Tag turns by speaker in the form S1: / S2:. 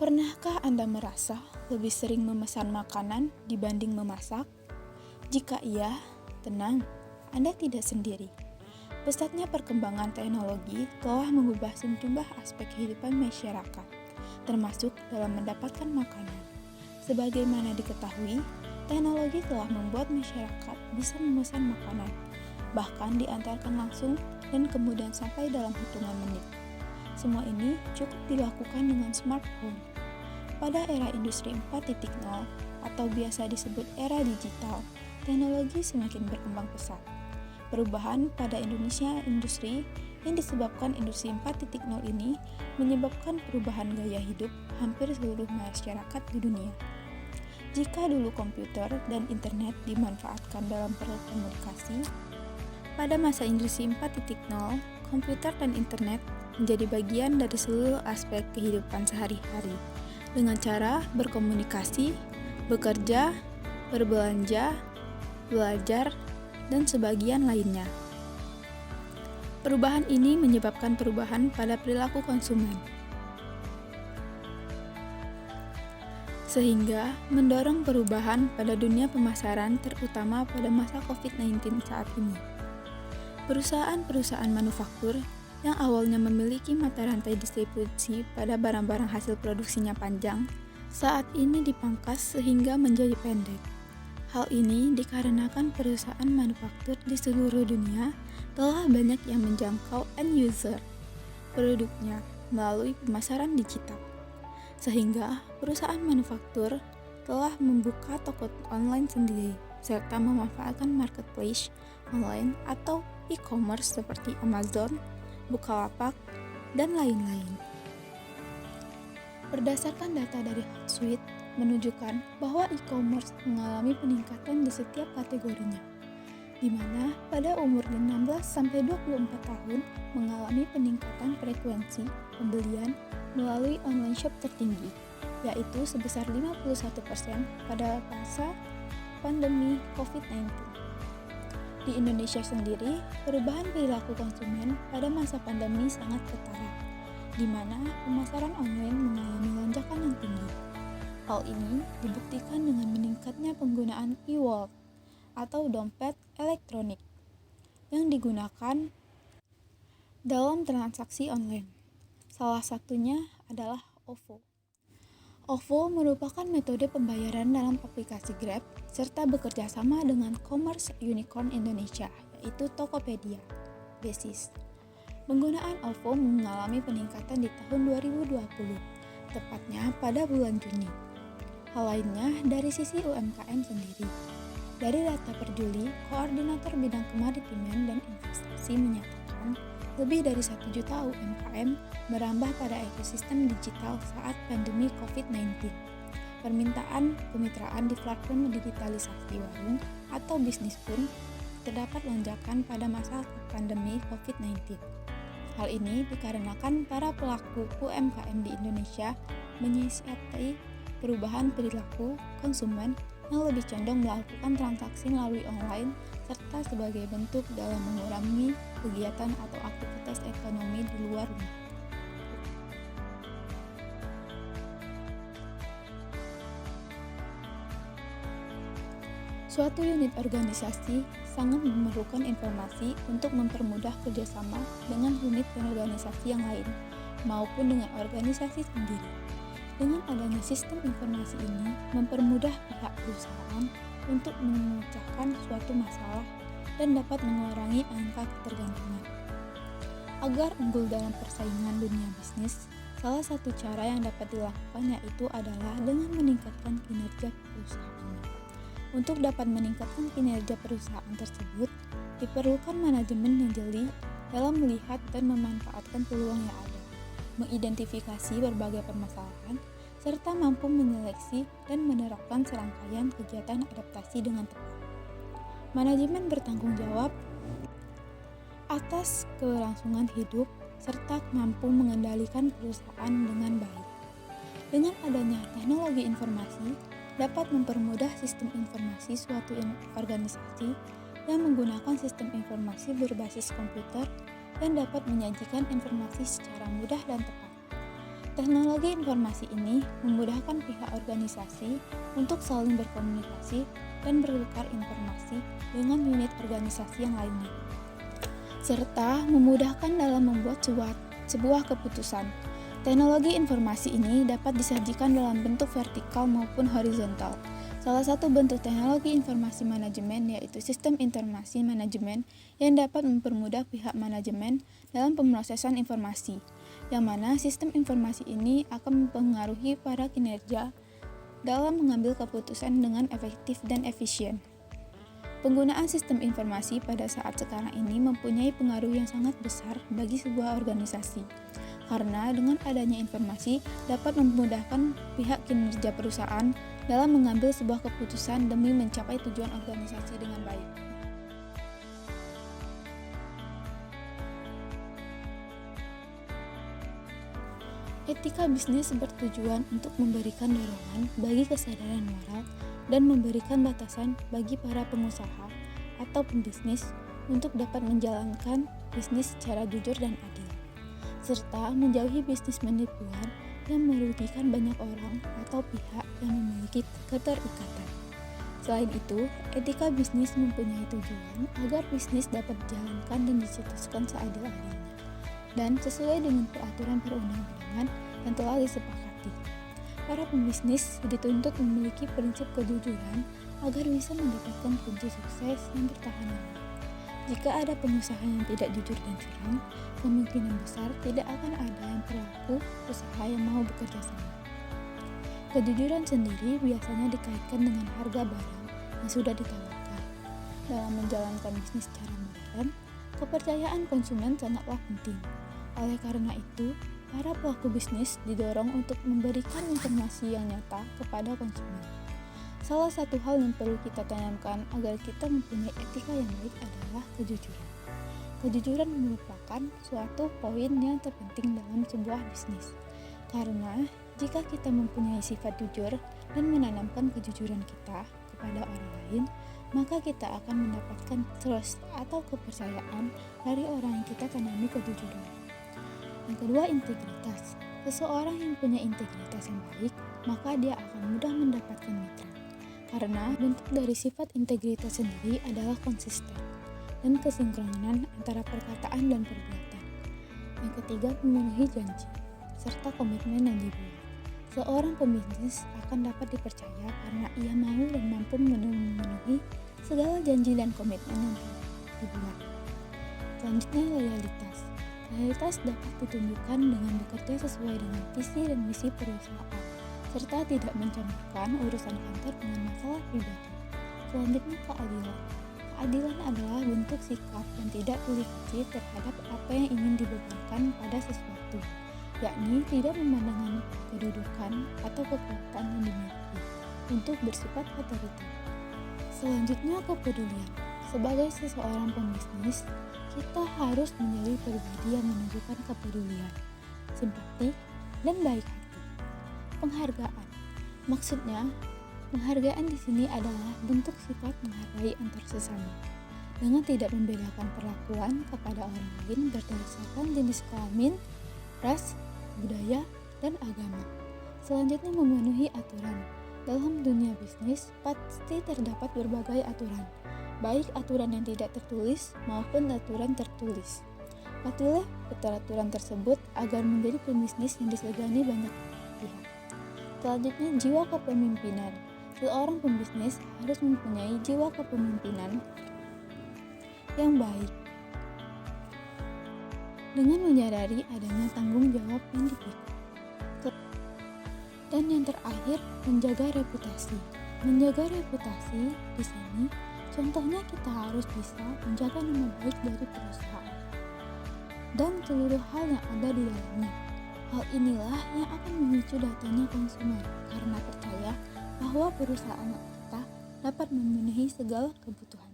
S1: Pernahkah Anda merasa lebih sering memesan makanan dibanding memasak? Jika iya, tenang, Anda tidak sendiri. Pesatnya perkembangan teknologi telah mengubah sejumlah aspek kehidupan masyarakat, termasuk dalam mendapatkan makanan. Sebagaimana diketahui, teknologi telah membuat masyarakat bisa memesan makanan, bahkan diantarkan langsung dan kemudian sampai dalam hitungan menit. Semua ini cukup dilakukan dengan smartphone. Pada era industri 4.0 atau biasa disebut era digital, teknologi semakin berkembang pesat. Perubahan pada Indonesia industri yang disebabkan industri 4.0 ini menyebabkan perubahan gaya hidup hampir seluruh masyarakat di dunia. Jika dulu komputer dan internet dimanfaatkan dalam berkomunikasi, pada masa industri 4.0, komputer dan internet menjadi bagian dari seluruh aspek kehidupan sehari-hari dengan cara berkomunikasi, bekerja, berbelanja, belajar, dan sebagian lainnya. Perubahan ini menyebabkan perubahan pada perilaku konsumen, sehingga mendorong perubahan pada dunia pemasaran terutama pada masa COVID-19 saat ini. Perusahaan-perusahaan manufaktur yang awalnya memiliki mata rantai distribusi pada barang-barang hasil produksinya panjang, saat ini dipangkas sehingga menjadi pendek. Hal ini dikarenakan perusahaan manufaktur di seluruh dunia telah banyak yang menjangkau end user produknya melalui pemasaran digital. Sehingga perusahaan manufaktur telah membuka toko online sendiri serta memanfaatkan marketplace online atau e-commerce seperti Amazon, Bukalapak, dan lain-lain. Berdasarkan data dari Hootsuite menunjukkan bahwa e-commerce mengalami peningkatan di setiap kategorinya, di mana pada umur 16-24 tahun mengalami peningkatan frekuensi pembelian melalui online shop tertinggi, yaitu sebesar 51% pada masa pandemi COVID-19. Di Indonesia sendiri, perubahan perilaku konsumen pada masa pandemi sangat ketara, di mana pemasaran online mengalami lonjakan yang tinggi. Hal ini dibuktikan dengan meningkatnya penggunaan e-wallet atau dompet elektronik yang digunakan dalam transaksi online. Salah satunya adalah OVO. OVO merupakan metode pembayaran dalam aplikasi Grab serta bekerja sama dengan commerce unicorn Indonesia, yaitu Tokopedia, Basis. Penggunaan OVO mengalami peningkatan di tahun 2020, tepatnya pada bulan Juni. Hal lainnya dari sisi UMKM sendiri. Dari data per Juli, Koordinator Bidang Kemaritiman dan Investasi menyatakan lebih dari 1 juta UMKM merambah pada ekosistem digital saat pandemi COVID-19. Permintaan kemitraan di platform digitalisasi warung atau bisnis pun terdapat lonjakan pada masa pandemi COVID-19. Hal ini dikarenakan para pelaku UMKM di Indonesia menyiasati perubahan perilaku konsumen yang lebih condong melakukan transaksi melalui online serta sebagai bentuk dalam mengurangi kegiatan atau aktivitas ekonomi di luar rumah. Suatu unit organisasi sangat memerlukan informasi untuk mempermudah kerjasama dengan unit organisasi yang lain maupun dengan organisasi sendiri. Dengan adanya sistem informasi ini mempermudah pihak perusahaan untuk memecahkan suatu masalah dan dapat mengurangi angka ketergantungan. Agar unggul dalam persaingan dunia bisnis, salah satu cara yang dapat dilakukan yaitu adalah dengan meningkatkan kinerja perusahaan. Untuk dapat meningkatkan kinerja perusahaan tersebut, diperlukan manajemen yang jeli dalam melihat dan memanfaatkan peluang yang ada, mengidentifikasi berbagai permasalahan, serta mampu menyeleksi dan menerapkan serangkaian kegiatan adaptasi dengan tepat. Manajemen bertanggung jawab atas kelangsungan hidup serta mampu mengendalikan perusahaan dengan baik. Dengan adanya teknologi informasi, dapat mempermudah sistem informasi suatu organisasi yang menggunakan sistem informasi berbasis komputer dan dapat menyajikan informasi secara mudah dan tepat. Teknologi informasi ini memudahkan pihak organisasi untuk saling berkomunikasi dan bertukar informasi dengan unit organisasi yang lainnya, serta memudahkan dalam membuat sebuah keputusan. Teknologi informasi ini dapat disajikan dalam bentuk vertikal maupun horizontal. Salah satu bentuk teknologi informasi manajemen yaitu sistem informasi manajemen yang dapat mempermudah pihak manajemen dalam pemrosesan informasi, yang mana sistem informasi ini akan mempengaruhi para kinerja dalam mengambil keputusan dengan efektif dan efisien. Penggunaan sistem informasi pada saat sekarang ini mempunyai pengaruh yang sangat besar bagi sebuah organisasi, karena dengan adanya informasi dapat memudahkan pihak kinerja perusahaan dalam mengambil sebuah keputusan demi mencapai tujuan organisasi dengan baik. Etika bisnis bertujuan untuk memberikan dorongan bagi kesadaran moral dan memberikan batasan bagi para pengusaha atau pembisnis untuk dapat menjalankan bisnis secara jujur dan adil, serta menjauhi bisnis penipuan yang merugikan banyak orang atau pihak yang memiliki keterikatan. Selain itu, etika bisnis mempunyai tujuan agar bisnis dapat dijalankan dan dicetuskan seadil-adilnya dan sesuai dengan peraturan perundang-undangan yang telah disepakati. Para pembisnis dituntut memiliki prinsip kejujuran agar bisa mendapatkan kunci sukses yang bertahan lama. Jika ada pengusaha yang tidak jujur dan curang, kemungkinan besar tidak akan ada yang pelaku usaha yang mau bekerja sama. Kejujuran sendiri biasanya dikaitkan dengan harga barang yang sudah ditawarkan. Dalam menjalankan bisnis secara modern, kepercayaan konsumen sangatlah penting. Oleh karena itu, para pelaku bisnis didorong untuk memberikan informasi yang nyata kepada konsumen. Salah satu hal yang perlu kita tanamkan agar kita mempunyai etika yang baik adalah kejujuran. Kejujuran merupakan suatu poin yang terpenting dalam sebuah bisnis. Karena jika kita mempunyai sifat jujur dan menanamkan kejujuran kita kepada orang lain, maka kita akan mendapatkan trust atau kepercayaan dari orang yang kita tanami kejujuran. Yang kedua, integritas. Seseorang yang punya integritas yang baik, maka dia akan mudah mendapatkan mitra. Karena bentuk dari sifat integritas sendiri adalah konsisten dan kesinkronan antara perkataan dan perbuatan. Yang ketiga, memenuhi janji serta komitmen yang dibuat. Seorang pembisnis akan dapat dipercaya karena ia mau dan mampu memenuhi segala janji dan komitmen yang dibuat. Selanjutnya, loyalitas. Loyalitas dapat ditunjukkan dengan bekerja sesuai dengan visi dan misi perusahaan, serta tidak mencampurkan urusan kantor dengan masalah pribadi. Selanjutnya, keadilan. Keadilan adalah bentuk sikap yang tidak pilih-pilih terhadap apa yang ingin dibebankan pada sesuatu, yakni tidak memandang kedudukan atau kekuatan yang dimiliki untuk bersifat otoriter. Selanjutnya, kepedulian. Sebagai seseorang pembisnis, kita harus menjadi pribadi yang menunjukkan kepedulian, simpati, dan baik hati. Penghargaan. Maksudnya, penghargaan di sini adalah bentuk sifat menghargai antar sesama, dengan tidak membedakan perlakuan kepada orang lain berdasarkan jenis kelamin, ras, budaya, dan agama. Selanjutnya, memenuhi aturan. Dalam dunia bisnis, pasti terdapat berbagai aturan, baik aturan yang tidak tertulis maupun aturan tertulis. Patuhilah peraturan tersebut agar menjadi pembisnis yang disegani banyak pihak. Selanjutnya, jiwa kepemimpinan. Seorang pembisnis harus mempunyai jiwa kepemimpinan yang baik dengan menyadari adanya tanggung jawab yang dipikul. Dan yang terakhir, menjaga reputasi. Menjaga reputasi di sini contohnya kita harus bisa menjaga nama baik dari perusahaan dan seluruh hal yang ada di dalamnya. Hal inilah yang akan memicu datanya konsumen karena percaya bahwa perusahaan kita dapat memenuhi segala kebutuhan.